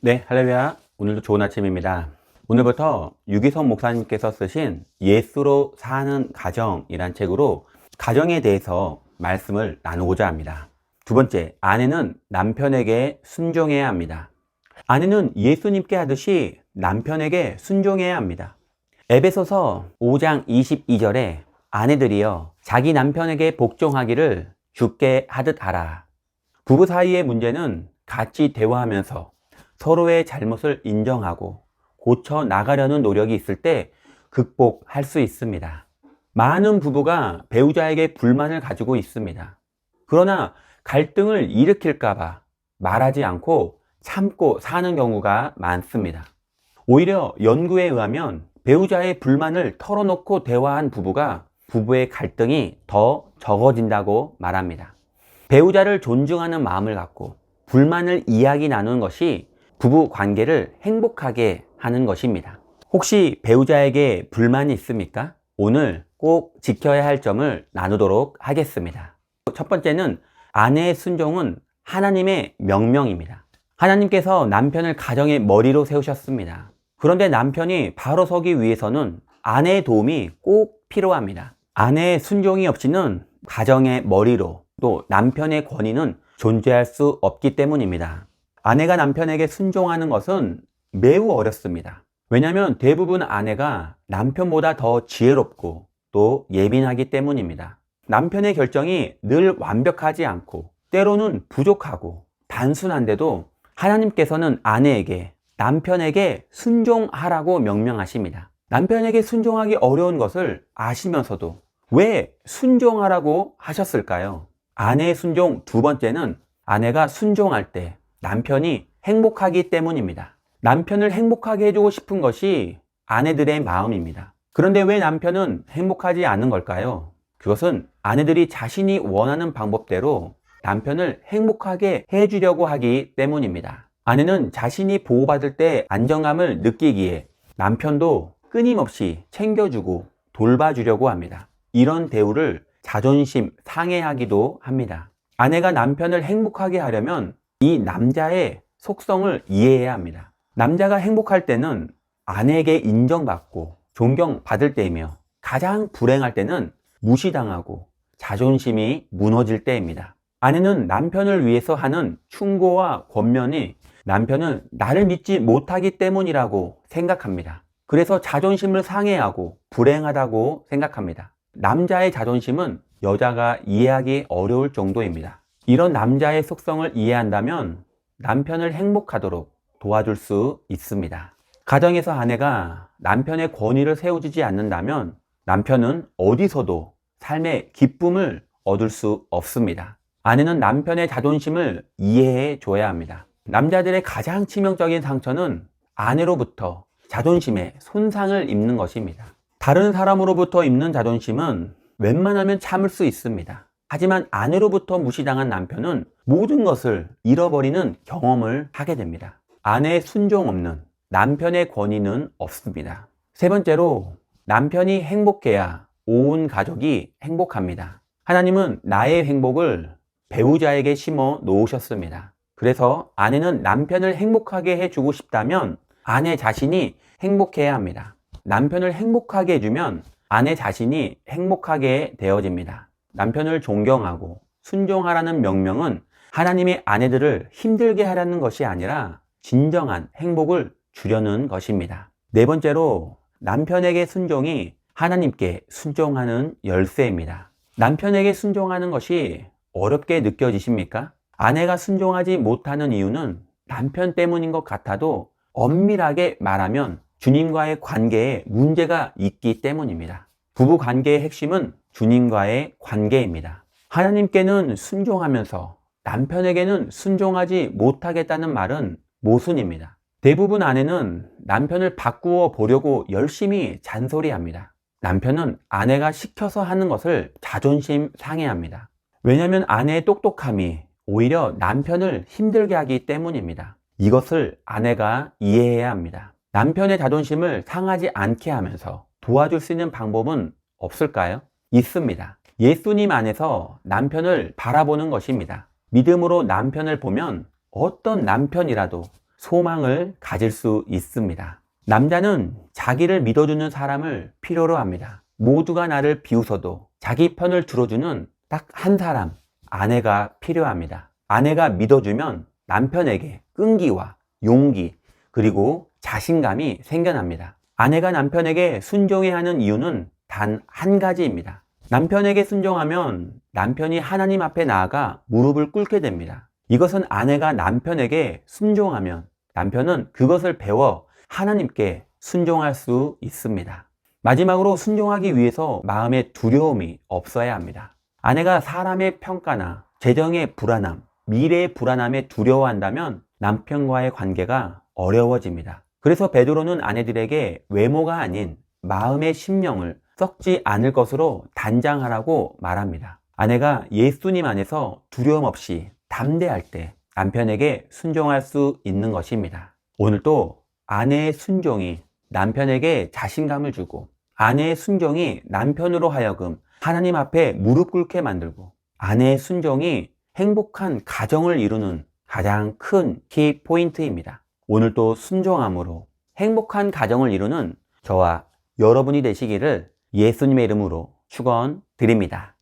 네, 할렐루야. 오늘도 좋은 아침입니다. 오늘부터 유기성 목사님께서 쓰신 예수로 사는 가정이란 책으로 가정에 대해서 말씀을 나누고자 합니다. 두 번째, 아내는 남편에게 순종해야 합니다. 아내는 예수님께 하듯이 남편에게 순종해야 합니다. 에베소서 5장 22절에 아내들이여 자기 남편에게 복종하기를 주께 하듯 하라. 부부 사이의 문제는 같이 대화하면서 서로의 잘못을 인정하고 고쳐 나가려는 노력이 있을 때 극복할 수 있습니다. 많은 부부가 배우자에게 불만을 가지고 있습니다. 그러나 갈등을 일으킬까봐 말하지 않고 참고 사는 경우가 많습니다. 오히려 연구에 의하면 배우자의 불만을 털어놓고 대화한 부부가 부부의 갈등이 더 적어진다고 말합니다. 배우자를 존중하는 마음을 갖고 불만을 이야기 나누는 것이 부부 관계를 행복하게 하는 것입니다. 혹시 배우자에게 불만이 있습니까? 오늘 꼭 지켜야 할 점을 나누도록 하겠습니다. 첫 번째는 아내의 순종은 하나님의 명령입니다. 하나님께서 남편을 가정의 머리로 세우셨습니다. 그런데 남편이 바로 서기 위해서는 아내의 도움이 꼭 필요합니다. 아내의 순종이 없이는 가정의 머리로 또 남편의 권위는 존재할 수 없기 때문입니다. 아내가 남편에게 순종하는 것은 매우 어렵습니다. 왜냐하면 대부분 아내가 남편보다 더 지혜롭고 또 예민하기 때문입니다. 남편의 결정이 늘 완벽하지 않고 때로는 부족하고 단순한데도 하나님께서는 아내에게 남편에게 순종하라고 명령하십니다. 남편에게 순종하기 어려운 것을 아시면서도 왜 순종하라고 하셨을까요? 아내의 순종 두 번째는 아내가 순종할 때 남편이 행복하기 때문입니다. 남편을 행복하게 해주고 싶은 것이 아내들의 마음입니다. 그런데 왜 남편은 행복하지 않은 걸까요? 그것은 아내들이 자신이 원하는 방법대로 남편을 행복하게 해주려고 하기 때문입니다. 아내는 자신이 보호받을 때 안정감을 느끼기에 남편도 끊임없이 챙겨주고 돌봐주려고 합니다. 이런 대우를 자존심 상해하기도 합니다. 아내가 남편을 행복하게 하려면 이 남자의 속성을 이해해야 합니다. 남자가 행복할 때는 아내에게 인정받고 존경받을 때이며 가장 불행할 때는 무시당하고 자존심이 무너질 때입니다. 아내는 남편을 위해서 하는 충고와 권면이 남편은 나를 믿지 못하기 때문이라고 생각합니다. 그래서 자존심을 상해하고 불행하다고 생각합니다. 남자의 자존심은 여자가 이해하기 어려울 정도입니다. 이런 남자의 속성을 이해한다면 남편을 행복하도록 도와줄 수 있습니다. 가정에서 아내가 남편의 권위를 세워주지 않는다면 남편은 어디서도 삶의 기쁨을 얻을 수 없습니다. 아내는 남편의 자존심을 이해해 줘야 합니다. 남자들의 가장 치명적인 상처는 아내로부터 자존심에 손상을 입는 것입니다. 다른 사람으로부터 입는 자존심은 웬만하면 참을 수 있습니다. 하지만 아내로부터 무시당한 남편은 모든 것을 잃어버리는 경험을 하게 됩니다. 아내의 순종 없는 남편의 권위는 없습니다. 세 번째로 남편이 행복해야 온 가족이 행복합니다. 하나님은 나의 행복을 배우자에게 심어 놓으셨습니다. 그래서 아내는 남편을 행복하게 해주고 싶다면 아내 자신이 행복해야 합니다. 남편을 행복하게 해주면 아내 자신이 행복하게 되어집니다. 남편을 존경하고 순종하라는 명령은 하나님의 아내들을 힘들게 하려는 것이 아니라 진정한 행복을 주려는 것입니다. 네 번째로 남편에게 순종이 하나님께 순종하는 열쇠입니다. 남편에게 순종하는 것이 어렵게 느껴지십니까? 아내가 순종하지 못하는 이유는 남편 때문인 것 같아도 엄밀하게 말하면 주님과의 관계에 문제가 있기 때문입니다. 부부 관계의 핵심은 주님과의 관계입니다. 하나님께는 순종하면서 남편에게는 순종하지 못하겠다는 말은 모순입니다. 대부분 아내는 남편을 바꾸어 보려고 열심히 잔소리합니다. 남편은 아내가 시켜서 하는 것을 자존심 상해합니다. 왜냐하면 아내의 똑똑함이 오히려 남편을 힘들게 하기 때문입니다. 이것을 아내가 이해해야 합니다. 남편의 자존심을 상하지 않게 하면서 도와줄 수 있는 방법은 없을까요? 있습니다. 예수님 안에서 남편을 바라보는 것입니다. 믿음으로 남편을 보면 어떤 남편이라도 소망을 가질 수 있습니다. 남자는 자기를 믿어주는 사람을 필요로 합니다. 모두가 나를 비웃어도 자기 편을 들어주는 딱 한 사람, 아내가 필요합니다. 아내가 믿어주면 남편에게 끈기와 용기, 그리고 자신감이 생겨납니다. 아내가 남편에게 순종해야 하는 이유는 단 한 가지입니다. 남편에게 순종하면 남편이 하나님 앞에 나아가 무릎을 꿇게 됩니다. 이것은 아내가 남편에게 순종하면 남편은 그것을 배워 하나님께 순종할 수 있습니다. 마지막으로 순종하기 위해서 마음에 두려움이 없어야 합니다. 아내가 사람의 평가나 재정의 불안함, 미래의 불안함에 두려워한다면 남편과의 관계가 어려워집니다. 그래서 베드로는 아내들에게 외모가 아닌 마음의 심령을 썩지 않을 것으로 단장하라고 말합니다. 아내가 예수님 안에서 두려움 없이 담대할 때 남편에게 순종할 수 있는 것입니다. 오늘도 아내의 순종이 남편에게 자신감을 주고 아내의 순종이 남편으로 하여금 하나님 앞에 무릎 꿇게 만들고 아내의 순종이 행복한 가정을 이루는 가장 큰 키포인트입니다. 오늘도 순종함으로 행복한 가정을 이루는 저와 여러분이 되시기를 예수님의 이름으로 축원드립니다.